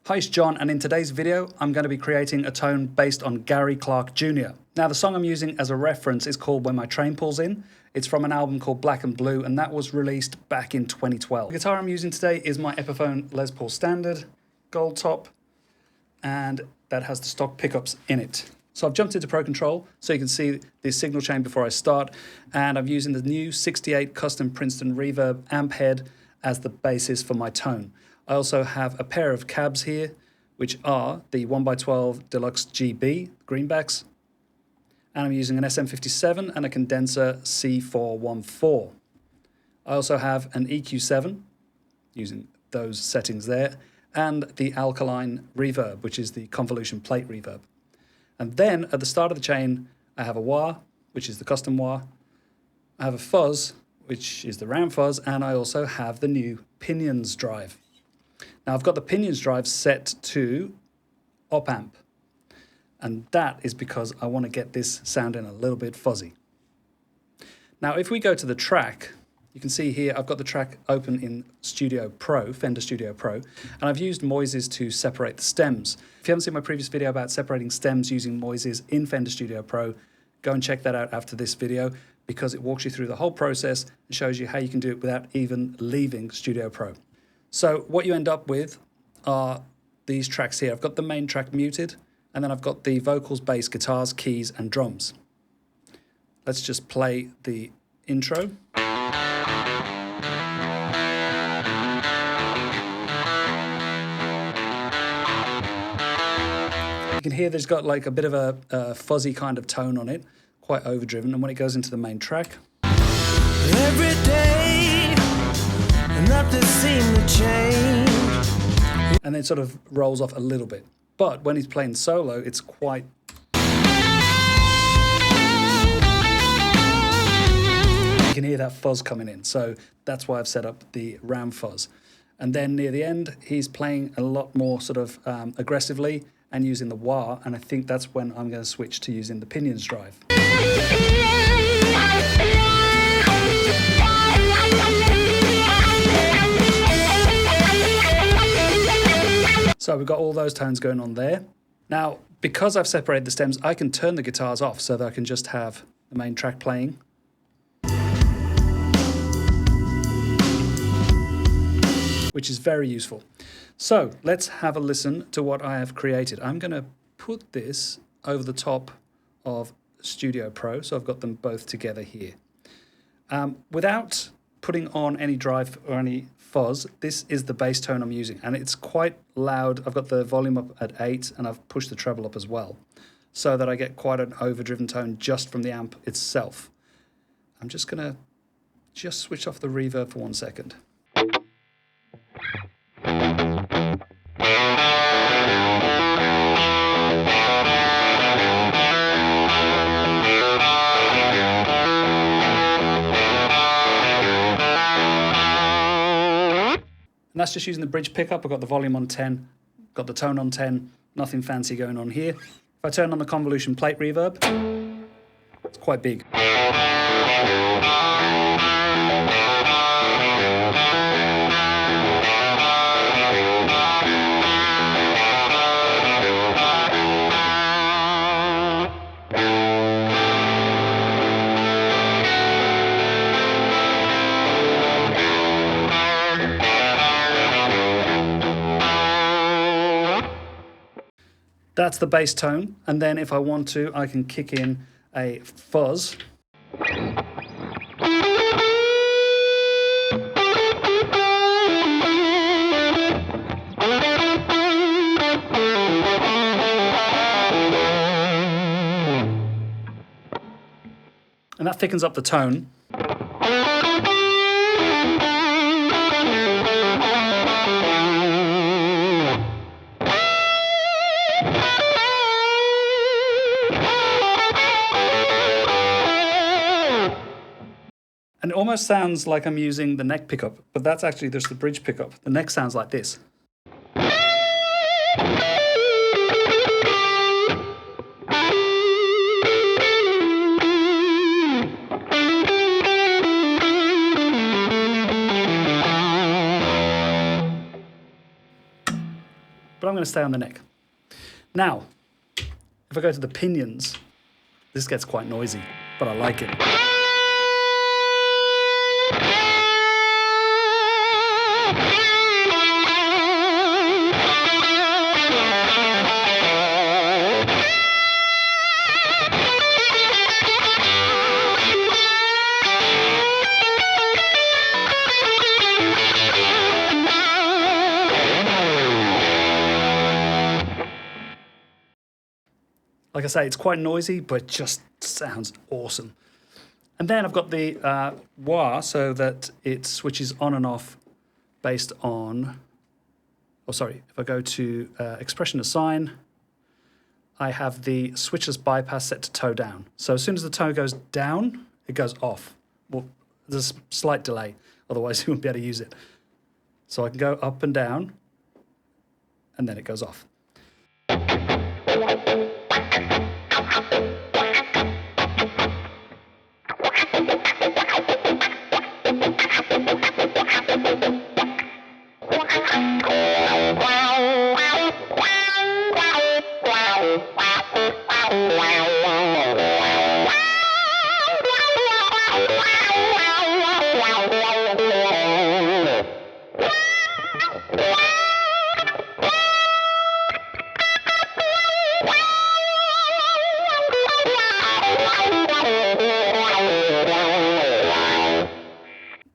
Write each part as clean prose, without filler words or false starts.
Hi, it's John, and in today's video, I'm going to be creating a tone based on Gary Clark Jr. Now, the song I'm using as a reference is called When My Train Pulls In. It's from an album called Black and Blue, and that was released back in 2012. The guitar I'm using today is my Epiphone Les Paul Standard, gold top, and that has the stock pickups in it. So I've jumped into Pro Control so you can see the signal chain before I start, and I'm using the new 68 Custom Princeton Reverb amp head as the basis for my tone. I also have a pair of cabs here, which are the 1x12 Deluxe GB greenbacks, and I'm using an SM57 and a condenser C414. I also have an EQ7, using those settings there, and the alkaline reverb, which is the convolution plate reverb. And then at the start of the chain, I have a wah, which is the custom wah. I have a fuzz, which is the round fuzz, and I also have the new Pinions drive. Now I've got the Pinions drive set to op amp, and that is because I want to get this sounding a little bit fuzzy. Now if we go to the track, you can see here I've got the track open in Studio Pro, Fender Studio Pro, and I've used Moises to separate the stems. If you haven't seen my previous video about separating stems using Moises in Fender Studio Pro, go and check that out after this video, because it walks you through the whole process and shows you how you can do it without even leaving Studio Pro. So what you end up with are these tracks here. I've got the main track muted, and then I've got the vocals, bass, guitars, keys, and drums. Let's just play the intro. You can hear there's got like a bit of a fuzzy kind of tone on it, quite overdriven, and when it goes into the main track. Every day, nothing seems to change. And then sort of rolls off a little bit. But when he's playing solo, it's quite... You can hear that fuzz coming in, so that's why I've set up the round fuzz. And then near the end, he's playing a lot more sort of aggressively and using the wah, and I think that's when I'm going to switch to using the Pinions drive. So we've got all those tones going on there. Now, because I've separated the stems, I can turn the guitars off so that I can just have the main track playing. Which is very useful. So let's have a listen to what I have created. I'm going to put this over the top of Studio Pro, so I've got them both together here. Without putting on any drive or any fuzz, this is the bass tone I'm using, and it's quite loud. I've got the volume up at 8, and I've pushed the treble up as well, so that I get quite an overdriven tone just from the amp itself. I'm just going to switch off the reverb for 1 second. And that's just using the bridge pickup. I've got the volume on 10, got the tone on 10, nothing fancy going on here. If I turn on the convolution plate reverb, it's quite big. That's the bass tone, and then if I want to, I can kick in a fuzz. And that thickens up the tone. And it almost sounds like I'm using the neck pickup, but that's actually just the bridge pickup. The neck sounds like this. going to stay on the neck. Now, if I go to the pinions, this gets quite noisy, but I like it. Like I say, it's quite noisy, but just sounds awesome. And then I've got the wah, so that it switches on and off based on, oh sorry, if I go to expression assign, I have the switchless bypass set to toe down. So as soon as the toe goes down, it goes off. Well, there's a slight delay, otherwise you wouldn't be able to use it. So I can go up and down, and then it goes off.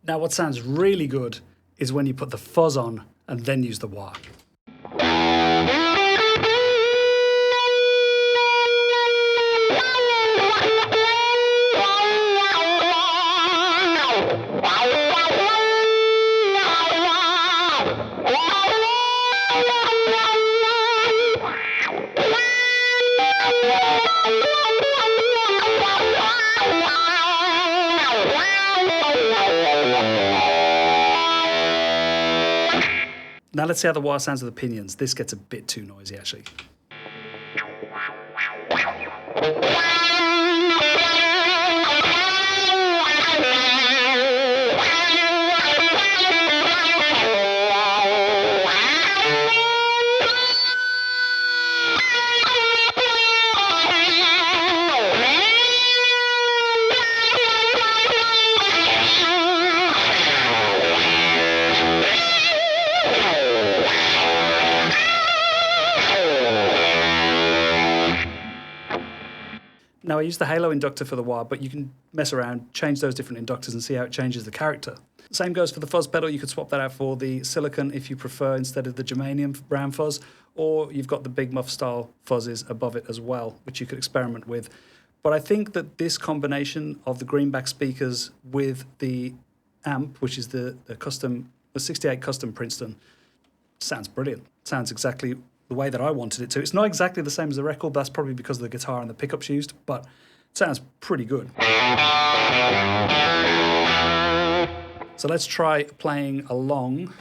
Now what sounds really good is when you put the fuzz on and then use the wah. Now let's see how the wah sounds with the pinions. This gets a bit too noisy, actually. Now I use the halo inductor for the wah, but you can mess around, change those different inductors and see how it changes the character. Same goes for the fuzz pedal. You could swap that out for the silicon if you prefer instead of the germanium brown fuzz, or you've got the big muff style fuzzes above it as well, which you could experiment with. But I think that this combination of the greenback speakers with the amp, which is the 68 custom Princeton, sounds brilliant. Sounds exactly the way that I wanted it to. It's not exactly the same as the record, but that's probably because of the guitar and the pickups used, but it sounds pretty good. So let's try playing along.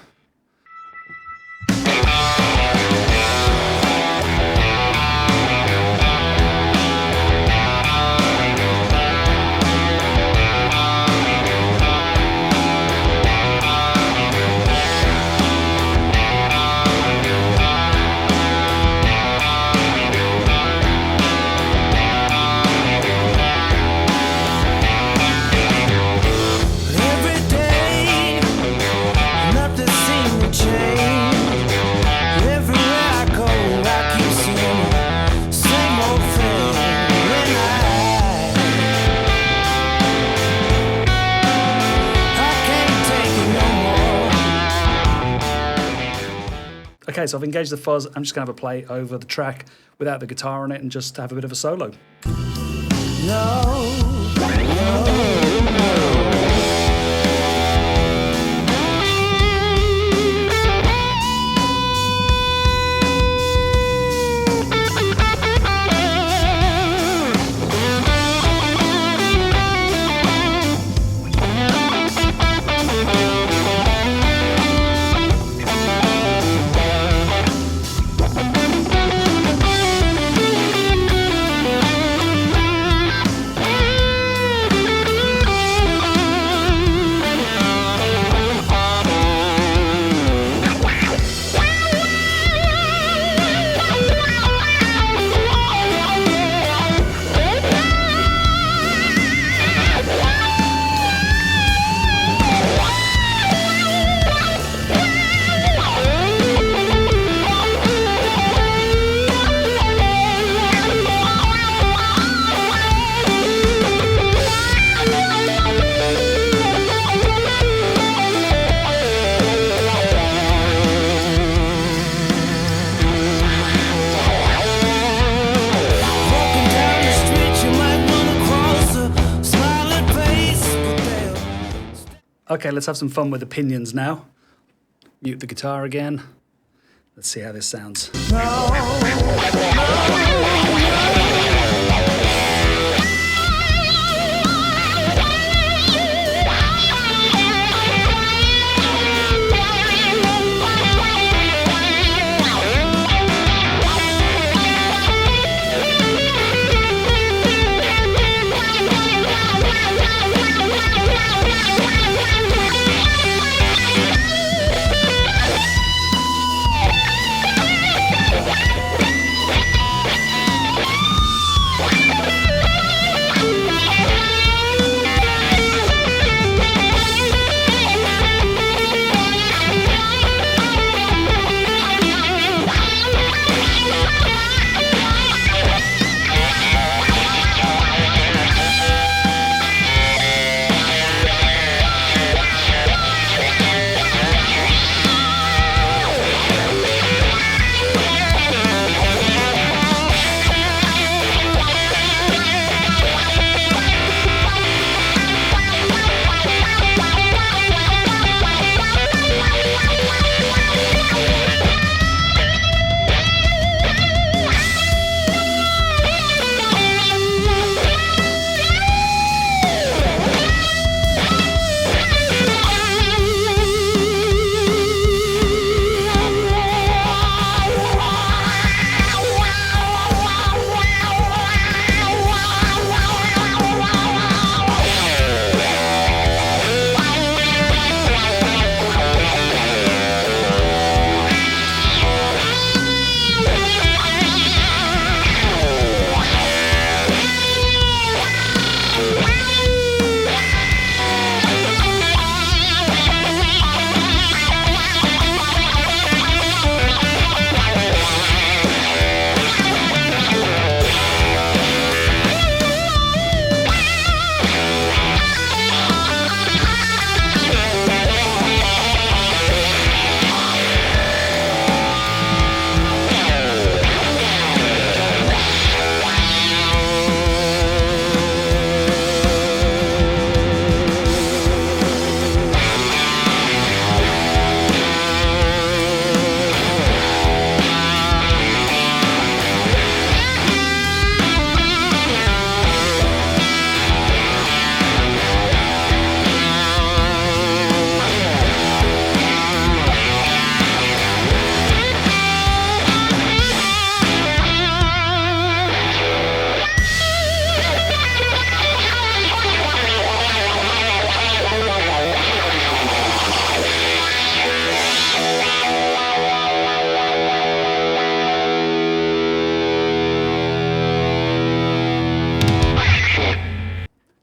Okay, so I've engaged the fuzz. I'm just going to have a play over the track without the guitar on it and just have a bit of a solo. Okay, let's have some fun with the Pinions now. Mute the guitar again. Let's see how this sounds.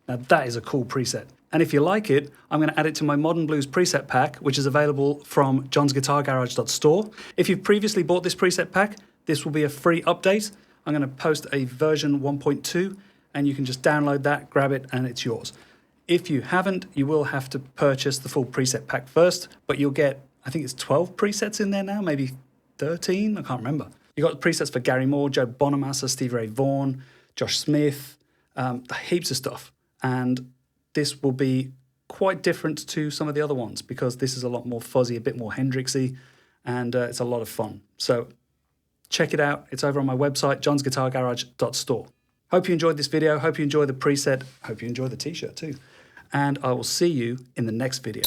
Now that is a cool preset. And if you like it, I'm going to add it to my Modern Blues preset pack, which is available from johnsguitargarage.store. If you've previously bought this preset pack, this will be a free update. I'm going to post a version 1.2 and you can just download that, grab it, and it's yours. If you haven't, you will have to purchase the full preset pack first, but you'll get, I think it's 12 presets in there now, maybe 13, I can't remember. You've got presets for Gary Moore, Joe Bonamassa, Stevie Ray Vaughan, Josh Smith, heaps of stuff. And this will be quite different to some of the other ones because this is a lot more fuzzy, a bit more Hendrixy, and it's a lot of fun. So check it out. It's over on my website, johnsguitargarage.store. Hope you enjoyed this video. Hope you enjoy the preset. Hope you enjoy the t-shirt too. And I will see you in the next video.